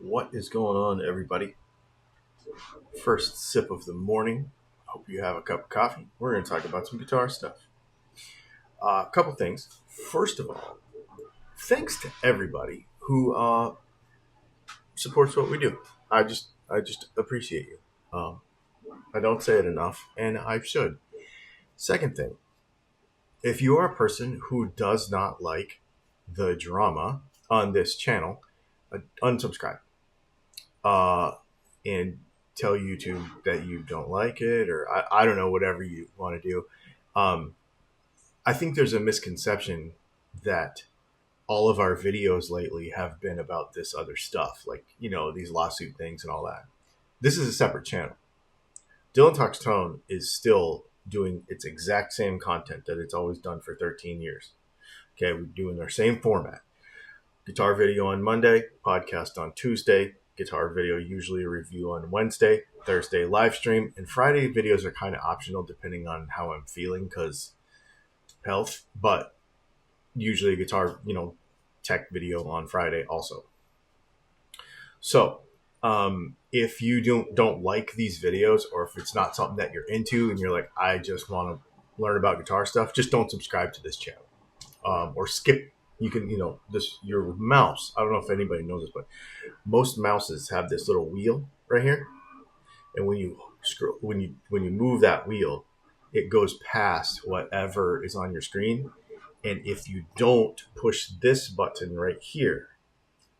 What is going on, everybody? First sip of the morning. Hope you have a cup of coffee. We're going to talk about some guitar stuff. A couple things. First of all, thanks to everybody who supports what we do. I just appreciate you. I don't say it enough, and I should. Second thing, if you are a person who does not like the drama on this channel, unsubscribe. And tell YouTube that you don't like it, or I don't know, whatever you want to do. I think there's a misconception that all of our videos lately have been about this other stuff, like, these lawsuit things and all that. This is a separate channel. DylanTalksTone is still doing its exact same content that it's always done for 13 years. Okay, we're doing our same format. Guitar video on Monday, podcast on Tuesday, guitar video usually a review on Wednesday, Thursday live stream, and Friday videos are kind of optional depending on how I'm feeling because health, but usually a guitar, tech video on Friday also. So if you don't like these videos, or if it's not something that you're into and you're like, I just want to learn about guitar stuff, just don't subscribe to this channel, or skip. You can, your mouse. I don't know if anybody knows this, but most mouses have this little wheel right here, and when you scroll, when you move that wheel, it goes past whatever is on your screen. And if you don't push this button right here,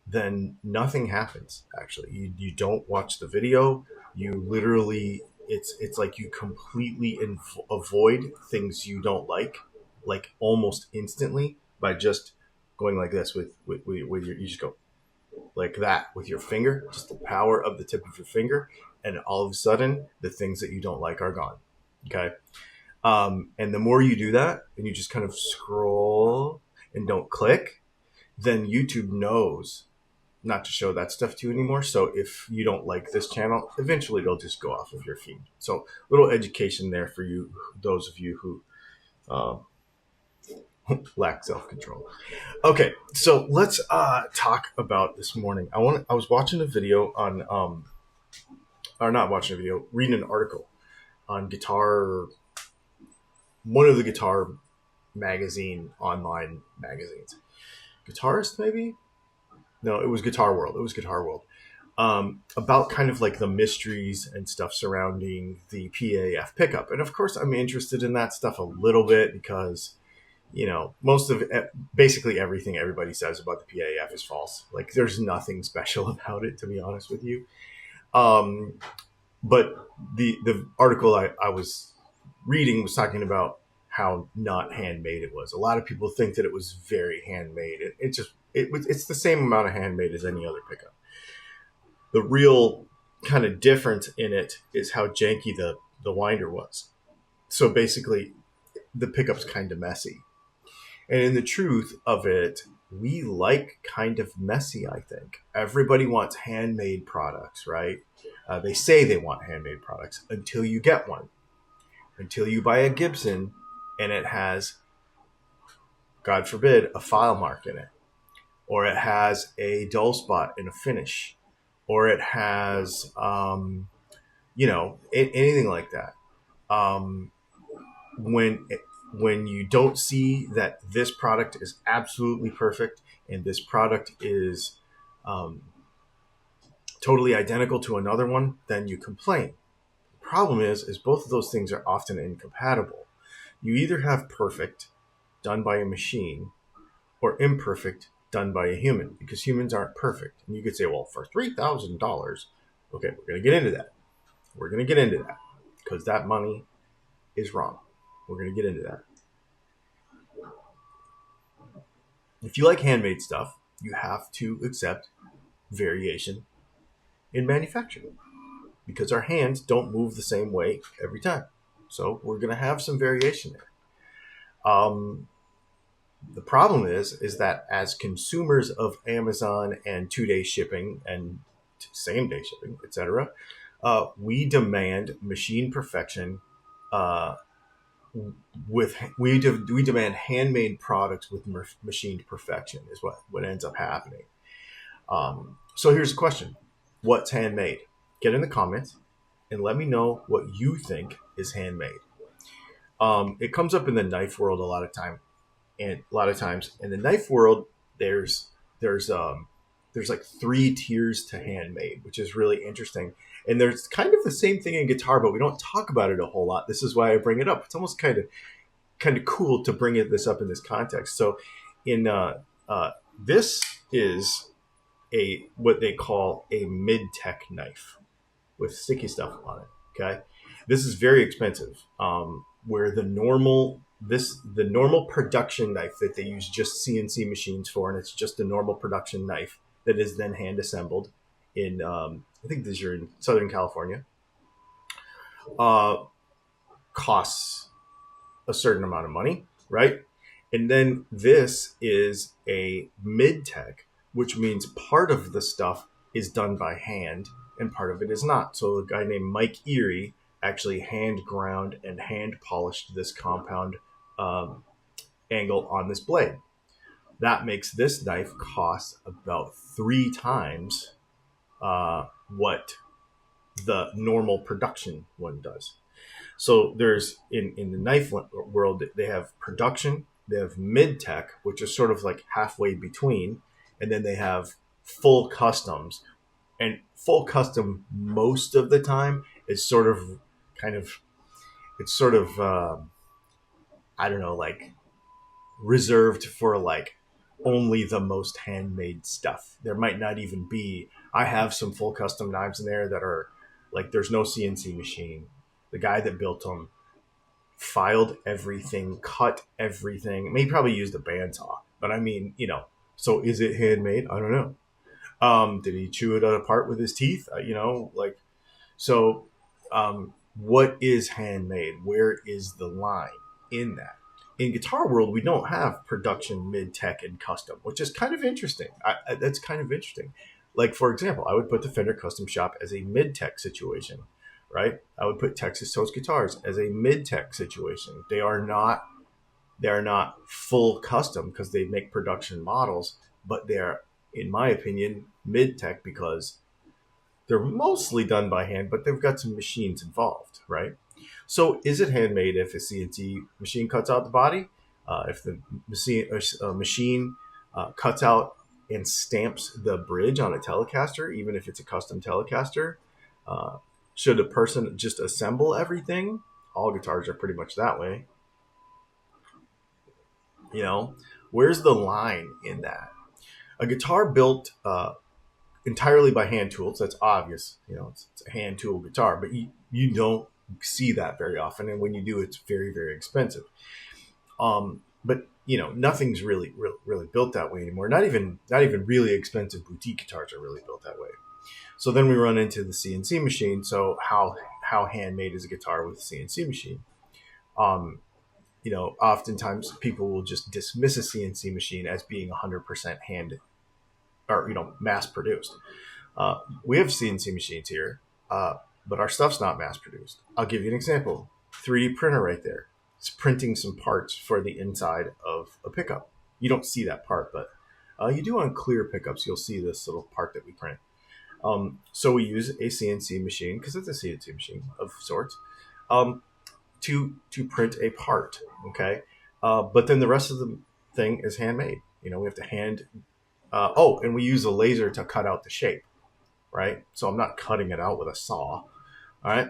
then nothing happens. Actually, you don't watch the video. You literally, it's like you completely avoid things you don't like almost instantly by just going like this with your, you just go like that with your finger, just the power of the tip of your finger, and all of a sudden the things that you don't like are gone. Okay. And the more you do that and you just kind of scroll and don't click, then YouTube knows not to show that stuff to you anymore. So if you don't like this channel, eventually it'll just go off of your feed. So little education there for you, those of you who lack self-control. Okay, so let's talk about this morning. I was watching a video on or not watching a video, reading an article on guitar, one of the guitar online magazines. Guitarist, maybe? No, it was Guitar World. About kind of like the mysteries and stuff surrounding the PAF pickup. And of course, I'm interested in that stuff a little bit because most of it, basically everything everybody says about the PAF is false. Like, there's nothing special about it, to be honest with you. But the article I was reading was talking about how not handmade it was. A lot of people think that it was very handmade. It's the same amount of handmade as any other pickup. The real kind of difference in it is how janky the winder was. So basically, the pickup's kind of messy. And in the truth of it, we like kind of messy, I think. Everybody wants handmade products, right? They say they want handmade products until you get one. Until you buy a Gibson and it has, God forbid, a file mark in it. Or it has a dull spot in a finish. Or it has, anything like that. When you don't see that this product is absolutely perfect and this product is totally identical to another one, then you complain. The problem is both of those things are often incompatible. You either have perfect, done by a machine, or imperfect, done by a human, because humans aren't perfect. And you could say, well, for $3,000, okay, we're going to get into that. We're going to get into that because that money is wrong. We're going to get into that. If you like handmade stuff, you have to accept variation in manufacturing because our hands don't move the same way every time. So we're going to have some variation there. The problem is that as consumers of Amazon and 2-day shipping and same-day shipping, etc., we demand machine perfection. We demand handmade products with machined perfection is what ends up happening. So here's a question: what's handmade? Get in the comments and let me know what you think is handmade. It comes up in the knife world a lot of times. In the knife world, there's there's um, there's like three tiers to handmade, which is really interesting. And there's kind of the same thing in guitar, but we don't talk about it a whole lot. This is why I bring it up. It's almost kind of cool to bring this up in this context. So, in this is a what they call a mid-tech knife with sticky stuff on it. Okay, this is very expensive. Where the normal production knife that they use just CNC machines for, and it's just a normal production knife that is then hand assembled in I think these are in Southern California. Uh, Costs a certain amount of money, right? And then this is a mid tech, which means part of the stuff is done by hand and part of it is not. So a guy named Mike Erie actually hand ground and hand polished this compound um, angle on this blade. That makes this knife cost about three times what the normal production one does. So there's in the knife world, they have production, they have mid tech, which is sort of like halfway between, and then they have full customs. And full custom most of the time is sort of kind of it's sort of I don't know, like reserved for like only the most handmade stuff. There might not even be. I have some full custom knives in there that are like there's no CNC machine. The guy that built them filed everything, cut everything. I mean, he probably used a bandsaw, but I mean, So is it handmade? I don't know. Did he chew it apart with his teeth? Like so. What is handmade? Where is the line in that? In guitar world, we don't have production, mid tech, and custom, which is kind of interesting. That's kind of interesting. Like for example, I would put the Fender Custom Shop as a mid tech situation, right? I would put Texas Toast Guitars as a mid tech situation. They are not full custom because they make production models, but they're, in my opinion, mid tech because they're mostly done by hand, but they've got some machines involved, right? So is it handmade if a CNC machine cuts out the body? If the machine cuts out and stamps the bridge on a Telecaster, even if it's a custom Telecaster? Uh, should a person just assemble everything? All guitars are pretty much that way. You know, where's the line in that? A guitar built entirely by hand tools, that's obvious. It's a hand tool guitar, but you don't see that very often. And when you do, it's very, very expensive. But nothing's really built that way anymore. Not even really expensive boutique guitars are really built that way. So then we run into the CNC machine. So how handmade is a guitar with a CNC machine? Oftentimes people will just dismiss a CNC machine as being 100% hand or mass produced. We have CNC machines here, but our stuff's not mass produced. I'll give you an example. 3D printer right there. It's printing some parts for the inside of a pickup. You don't see that part, but you do on clear pickups. You'll see this little part that we print. So we use a CNC machine because it's a CNC machine of sorts to print a part. Okay, but then the rest of the thing is handmade. We have to hand. And we use a laser to cut out the shape, right? So I'm not cutting it out with a saw, all right?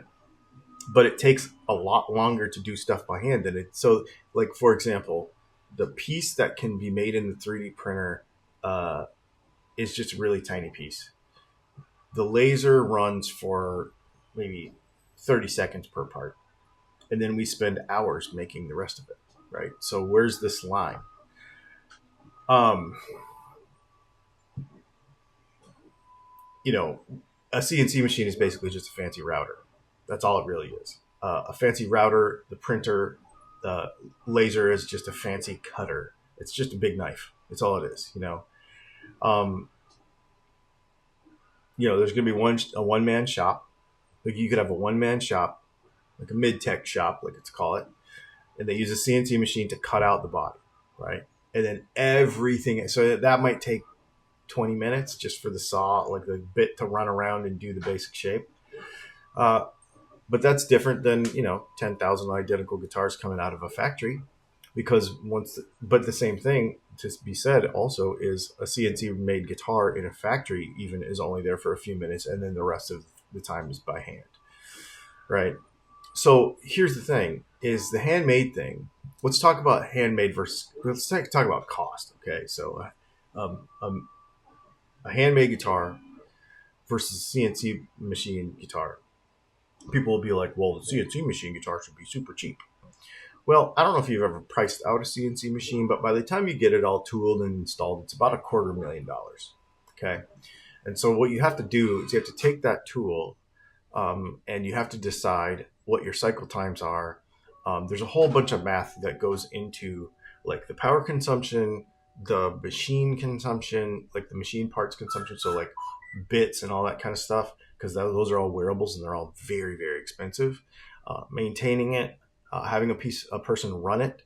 But it takes a lot longer to do stuff by hand than it. So, like for example, the piece that can be made in the 3D printer is just a really tiny piece. The laser runs for maybe 30 seconds per part, and then we spend hours making the rest of it, right? So where's this line? A CNC machine is basically just a fancy router. That's all it really is. A fancy router, the printer, the laser is just a fancy cutter. It's just a big knife. That's all it is. There's going to be a one-man shop. Like you could have a one-man shop, like a mid-tech shop, like it's call it, and they use a CNC machine to cut out the body, right? And then everything. So that might take 20 minutes just for the saw, like the bit to run around and do the basic shape. Uh, but that's different than, 10,000 identical guitars coming out of a factory, because but the same thing to be said also is a CNC made guitar in a factory even is only there for a few minutes, and then the rest of the time is by hand, right? So here's the thing: is the handmade thing. Let's talk about handmade versus. Let's talk about cost. Okay, so a handmade guitar versus CNC machine guitar. People will be like, "Well, the CNC machine guitar should be super cheap." Well, I don't know if you've ever priced out a CNC machine, but by the time you get it all tooled and installed, it's about $250,000. Okay, and so what you have to do is you have to take that tool, and you have to decide what your cycle times are. There's a whole bunch of math that goes into like the power consumption, the machine consumption, like the machine parts consumption. So like bits and all that kind of stuff, because those are all wearables and they're all very, very expensive. Maintaining it, having a person run it,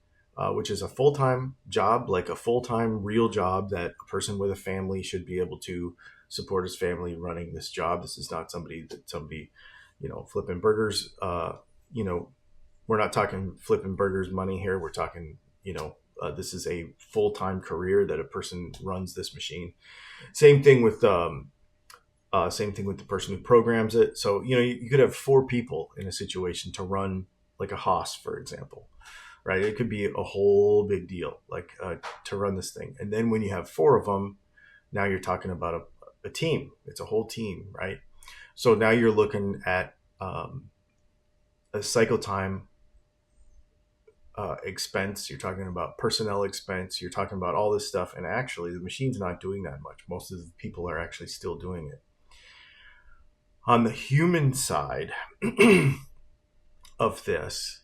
which is a full-time job, like a full-time real job that a person with a family should be able to support his family running this job. This is not somebody, flipping burgers. We're not talking flipping burgers money here. We're talking, this is a full-time career that a person runs this machine. Same thing with the person who programs it. So, you could have 4 people in a situation to run like a Haas, for example, right? It could be a whole big deal, like to run this thing. And then when you have 4 of them, now you're talking about a team. It's a whole team, right? So now you're looking at a cycle time expense. You're talking about personnel expense. You're talking about all this stuff. And actually, the machine's not doing that much. Most of the people are actually still doing it. On the human side of this,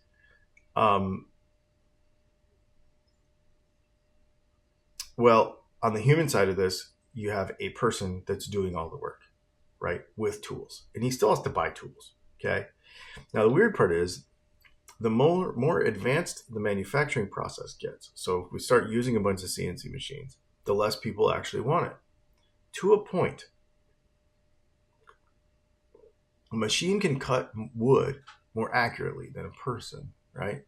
on the human side of this, you have a person that's doing all the work, right, with tools, and he still has to buy tools. Okay. Now the weird part is, the more advanced the manufacturing process gets. So if we start using a bunch of CNC machines, the less people actually want it. To a point, a machine can cut wood more accurately than a person, right?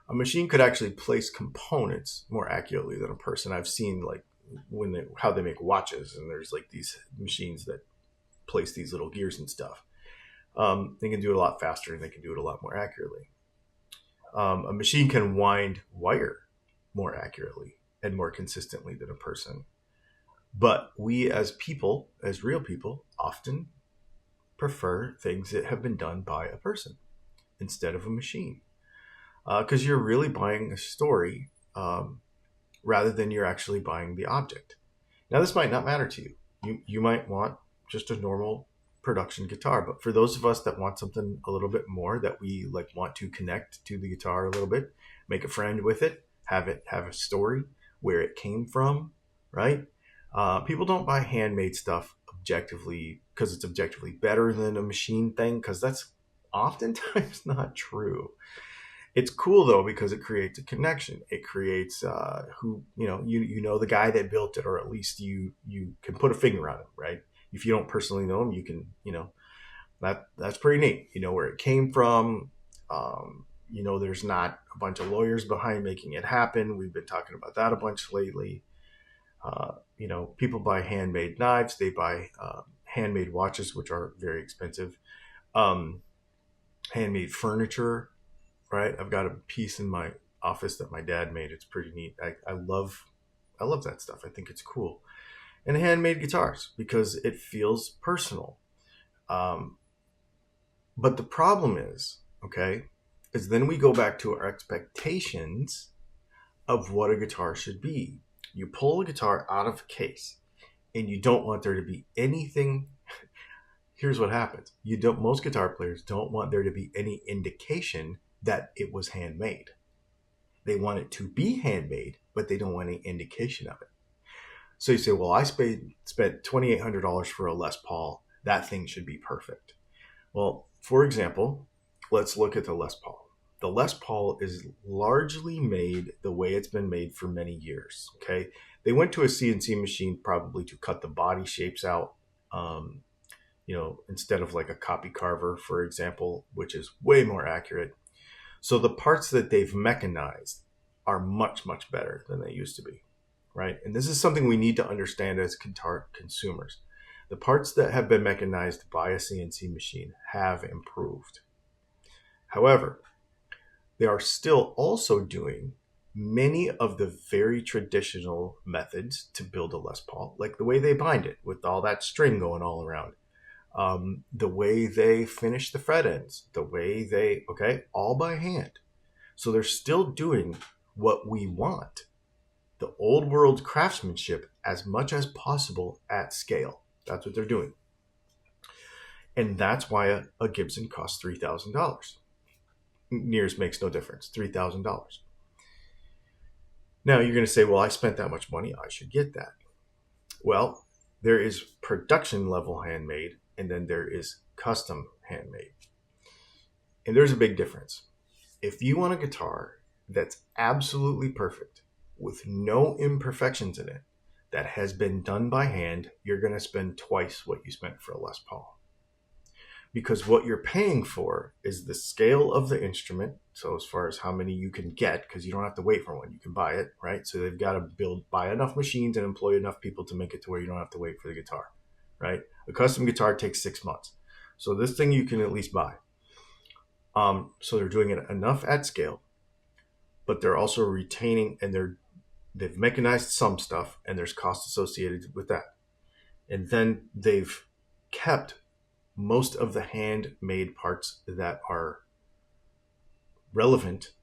A machine could actually place components more accurately than a person. I've seen like how they make watches, and there's like these machines that place these little gears and stuff. They can do it a lot faster, and they can do it a lot more accurately. A machine can wind wire more accurately and more consistently than a person. But we as people, as real people, often prefer things that have been done by a person instead of a machine. Because you're really buying a story rather than you're actually buying the object. Now, this might not matter to you. You might want just a normal production guitar, but for those of us that want something a little bit more, that we like want to connect to the guitar a little bit, make a friend with it, have a story, where it came from, right? People don't buy handmade stuff objectively because it's objectively better than a machine thing, because that's oftentimes not true. It's cool though, because it creates a connection. It creates who the guy that built it, or at least you can put a finger on him, right? If you don't personally know him, you can, that's pretty neat. You know where it came from. There's not a bunch of lawyers behind making it happen. We've been talking about that a bunch lately. People buy handmade knives. They buy handmade watches, which are very expensive. Handmade furniture, right? I've got a piece in my office that my dad made. It's pretty neat. I love that stuff. I think it's cool. And handmade guitars, because it feels personal. But the problem is then we go back to our expectations of what a guitar should be. You pull a guitar out of a case and you don't want there to be anything. Here's what happens. Most guitar players don't want there to be any indication that it was handmade. They want it to be handmade, but they don't want any indication of it. So you say, well, I spent $2,800 for a Les Paul. That thing should be perfect. Well, for example, let's look at the Les Paul. The Les Paul is largely made the way it's been made for many years. Okay, They went to a CNC machine probably to cut the body shapes out, um, instead of like a copy carver, for example, which is way more accurate. So the parts that they've mechanized are much, much better than they used to be, right? And this is something we need to understand as guitar consumers. The parts that have been mechanized by a CNC machine have improved. However, they are still also doing many of the very traditional methods to build a Les Paul, like the way they bind it with all that string going all around, the way they finish the fret ends, the way they, all by hand. So they're still doing what we want, the old world craftsmanship, as much as possible at scale. That's what they're doing. And that's why a Gibson costs $3,000. Nears makes no difference, $3,000. Now you're going to say, well, I spent that much money, I should get that. Well, there is production level handmade, and then there is custom handmade. And there's a big difference. If you want a guitar that's absolutely perfect, with no imperfections in it, that has been done by hand, you're going to spend twice what you spent for a Les Paul. Because what you're paying for is the scale of the instrument. So as far as how many you can get, because you don't have to wait for one, you can buy it, right? So they've got to buy enough machines and employ enough people to make it to where you don't have to wait for the guitar, right? A custom guitar takes 6 months. So this thing you can at least buy. So they're doing it enough at scale, but they're also retaining, and they've mechanized some stuff, and there's cost associated with that. And then they've kept most of the handmade parts that are relevant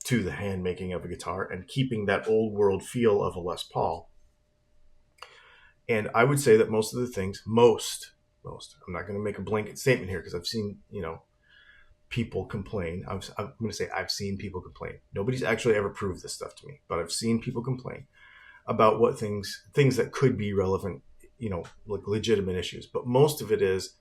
to the hand making of a guitar and keeping that old world feel of a Les Paul. And I would say that most of the things, most, I'm not going to make a blanket statement here because I've seen, people complain. I'm going to say I've seen people complain. Nobody's actually ever proved this stuff to me, but I've seen people complain about what things that could be relevant, like legitimate issues. But most of it is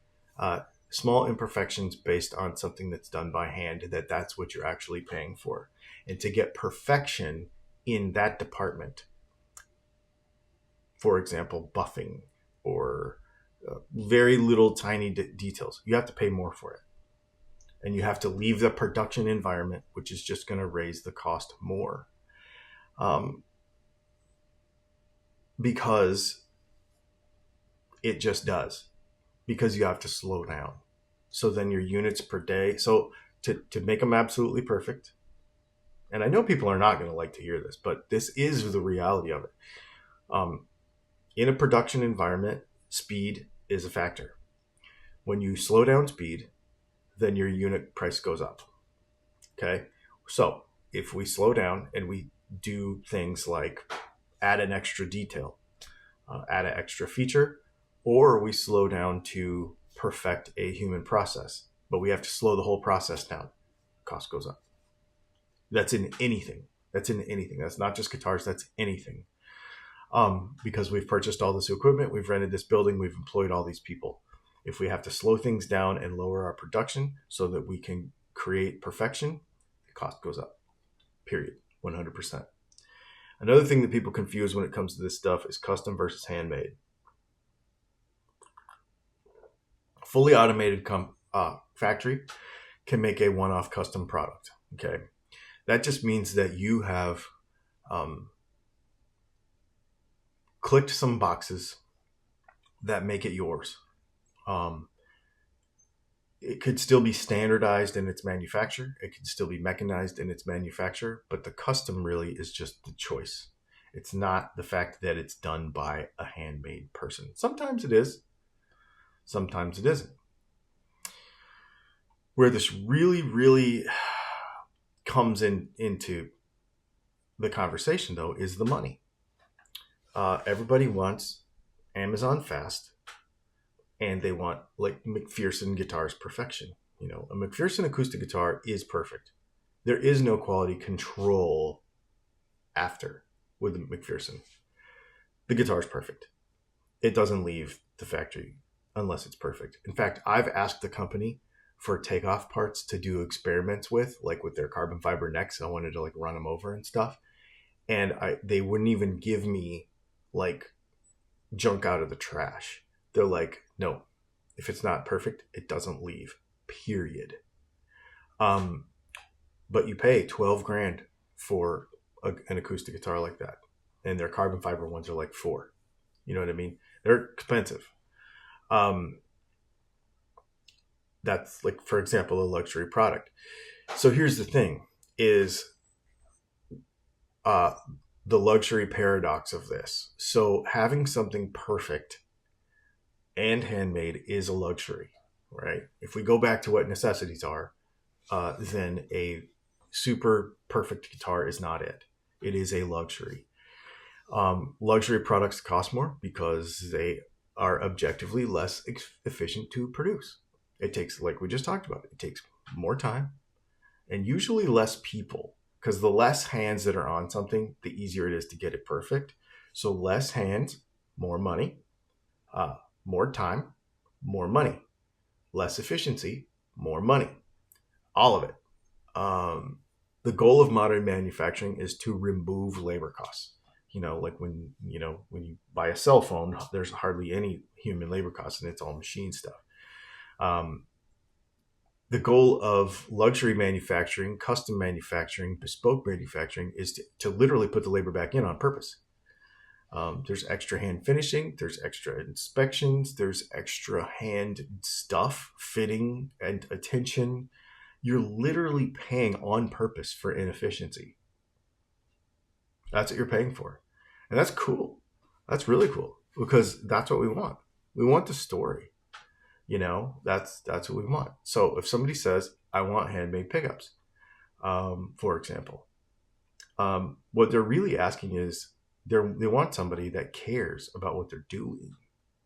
small imperfections based on something that's done by hand, that's what you're actually paying for. And to get perfection in that department, for example, buffing or very little tiny details, you have to pay more for it. And you have to leave the production environment, which is just going to raise the cost more. Because it just does. Because you have to slow down. So then your units per day. So to make them absolutely perfect. And I know people are not going to like to hear this, but this is the reality of it. In a production environment, speed is a factor. When you slow down speed, then your unit price goes up. Okay. So if we slow down and we do things like add an extra detail, add an extra feature, or we slow down to perfect a human process, but we have to slow the whole process down, cost goes up. That's in anything. That's not just guitars. That's anything. Because we've purchased all this equipment, we've rented this building, we've employed all these people. If we have to slow things down and lower our production so that we can create perfection, the cost goes up. Period. 100%. Another thing that people confuse when it comes to this stuff is custom versus handmade. Fully automated factory can make a one-off custom product. Okay, that just means that you have clicked some boxes that make it yours. It could still be standardized in its manufacture. It could still be mechanized in its manufacture, but the custom really is just the choice. It's not the fact that it's done by a handmade person. Sometimes it is. Sometimes it isn't. Where this really, really comes into the conversation, though, is the money. Everybody wants Amazon Fast, and they want like McPherson guitars perfection. A McPherson acoustic guitar is perfect. There is no quality control after with the McPherson. The guitar is perfect. It doesn't leave the factory unless it's perfect. In fact, I've asked the company for takeoff parts to do experiments with, like with their carbon fiber necks. I wanted to like run them over and stuff. and they wouldn't even give me like junk out of the trash. They're like, no, if it's not perfect, it doesn't leave. Period. Um, but you pay 12 grand for an acoustic guitar like that, and their carbon fiber ones are like 4. You know what I mean? They're expensive. Um, that's like, for example, a luxury product. So here's the thing: is uh, the luxury paradox of this. So having something perfect and handmade is a luxury, right? If we go back to what necessities are, then a super perfect guitar is not it. It is a luxury. Luxury products cost more because they are objectively less efficient to produce. It takes, like we just talked about, it takes more time and usually less people, because the less hands that are on something, the easier it is to get it perfect. So less hands, more money, uh, more time, more money, less efficiency, more money, all of it. Um, the goal of modern manufacturing is to remove labor costs. Like when you buy a cell phone, there's hardly any human labor costs, and it's all machine stuff. Um, the goal of luxury manufacturing, custom manufacturing, bespoke manufacturing is to literally put the labor back in on purpose. There's extra hand finishing, there's extra inspections, there's extra hand stuff, fitting, and attention. You're literally paying on purpose for inefficiency. That's what you're paying for. And that's cool. That's really cool, because that's what we want. We want the story. That's what we want. So if somebody says, I want handmade pickups, for example, what they're really asking is they want somebody that cares about what they're doing,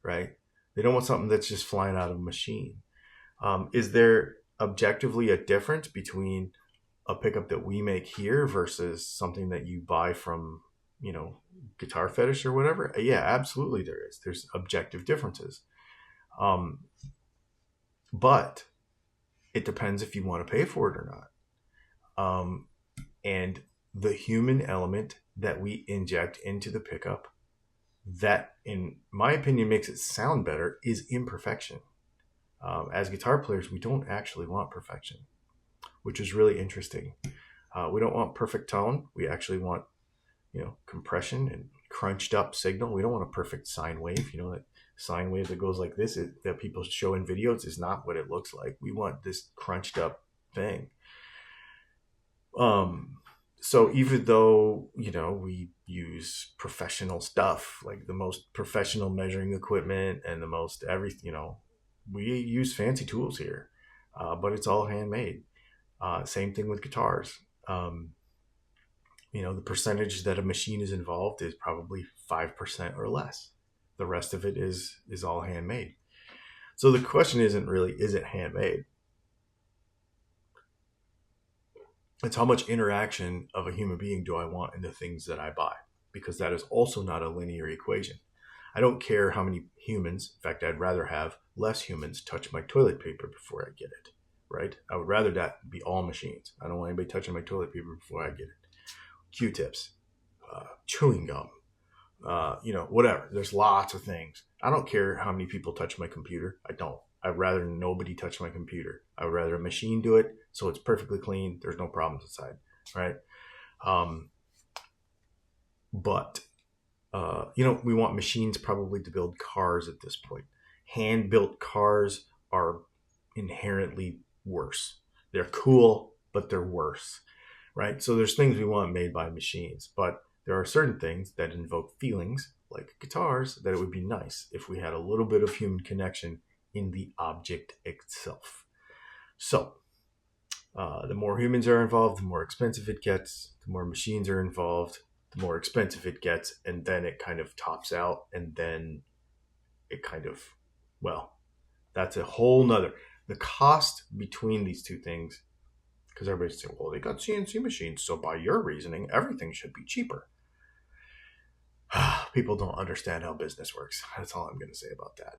right? They don't want something that's just flying out of a machine. Is there objectively a difference between a pickup that we make here versus something that you buy from, Guitar Fetish or whatever? Yeah, absolutely there is. There's objective differences. But it depends if you want to pay for it or not. And the human element that we inject into the pickup, that, in my opinion, makes it sound better, is imperfection. As guitar players, we don't actually want perfection, which is really interesting. We don't want perfect tone. We actually want, compression and crunched up signal. We don't want a perfect sine wave. That sine wave that goes like this, that people show in videos, is not what it looks like. We want this crunched up thing. So even though, we use professional stuff, like the most professional measuring equipment and the most everything, we use fancy tools here, but it's all handmade. Same thing with guitars. The percentage that a machine is involved is probably 5% or less. The rest of it is all handmade. So the question isn't really, is it handmade? It's how much interaction of a human being do I want in the things that I buy? Because that is also not a linear equation. I don't care how many humans, in fact, I'd rather have less humans touch my toilet paper before I get it, right? I would rather that be all machines. I don't want anybody touching my toilet paper before I get it. Q-tips, chewing gum, whatever. There's lots of things. I don't care how many people touch my computer. I don't. I'd rather nobody touch my computer. I would rather a machine do it, so it's perfectly clean. There's no problems inside, right? But we want machines probably to build cars at this point. Hand-built cars are inherently worse. They're cool, but they're worse, right? So there's things we want made by machines, but there are certain things that invoke feelings, like guitars, that it would be nice if we had a little bit of human connection in the object itself. So the more humans are involved, the more expensive it gets. The more machines are involved, the more expensive it gets. And then it kind of tops out. And then it kind of, that's a whole nother. The cost between these two things, because everybody's saying, well, they got CNC machines, so by your reasoning, everything should be cheaper. People don't understand how business works. That's all I'm going to say about that.